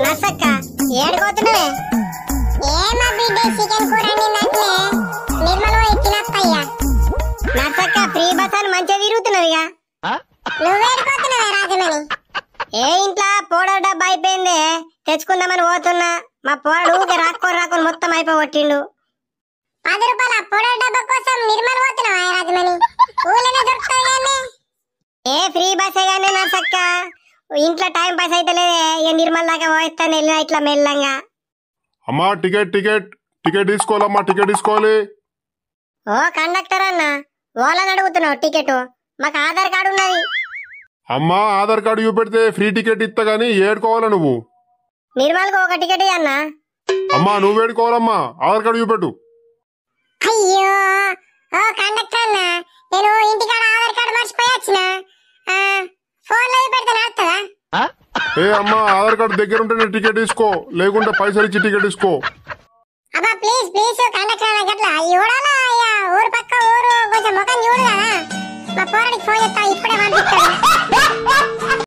నర్సక్క ఏడుకోతున్నావే? ఏమా బిడ్డ చికెన్ కూర వండినట్లే నిర్మల్ పోయి తినత్తయ్యా. నర్సక్క ఫ్రీ బస్ అని మంచిగా తిరుగుతున్నావు ఇక. నువ్వేడుకోతున్నావే రాజమణి? ఏ ఇంట్లో పౌడర్ డబ్బా అయిపోయింది తెచ్చుకుందామని పోతున్నా. మా పోడు ఊకే రాక్కొని మొత్తం అయిపోగొట్టిండు. 10 రూపాయల పౌడర్ డబ్బా కోసం నిర్మల్ పోతున్నావా రాజమణి? ఊళ్ళోనే దొరుకుతాయి. ఏ ఫ్రీ బస్సే కానీ నర్సక్క, ఇంట్లో టైం పాస్ అయితే లేదే. ఇక నిర్మల్ దాకా పోయిస్తాను వెళ్ళినా ఇట్లా మెల్లంగా. అమ్మా టికెట్ టికెట్ టికెట్ తీసుకోవాలమ్మా, టికెట్ తీసుకోవాలి. ఓ కండక్టర్ అన్న, ఓలని అడుగుతున్నావు టికెట్? మాకు ఆధార్ కార్డు ఉన్నది. అమ్మా ఆధార్ కార్డు చూపెడితే ఫ్రీ టికెట్ ఇస్తా గానీ ఏడుకోవాలా నువ్వు? నిర్మల్కు ఒక టికెట్ అన్న. అమ్మా నువ్వు ఏడుకోవాలమ్మా, ఆధార్ కార్డు చూపెట్టు. అయ్యో ఓ కండక్టర్ అన్న, నేను ఇంటికాడ ఆధార్ కార్డు మర్చిపోయొచ్చిన. ఫోన్ లో పెడితే నడుతుందా? ఏ అమ్మా ఆధార్ కార్డు దగ్గర ఉంటేనే టికెట్ తీసుకో, లేకుంటే పైసలు ఇచ్చి టికెట్ తీసుకో. అబ్బా ప్లీజ్ ప్లీజ్ కండక్టర్ అన్న గట్లా చూడాలా? ఊరు పక్క ఊరు కొంచెం ముఖం చూడు కదా. మా పోరాడికి ఫోన్ చేస్తా, ఇప్పుడే పంపిస్తాడు.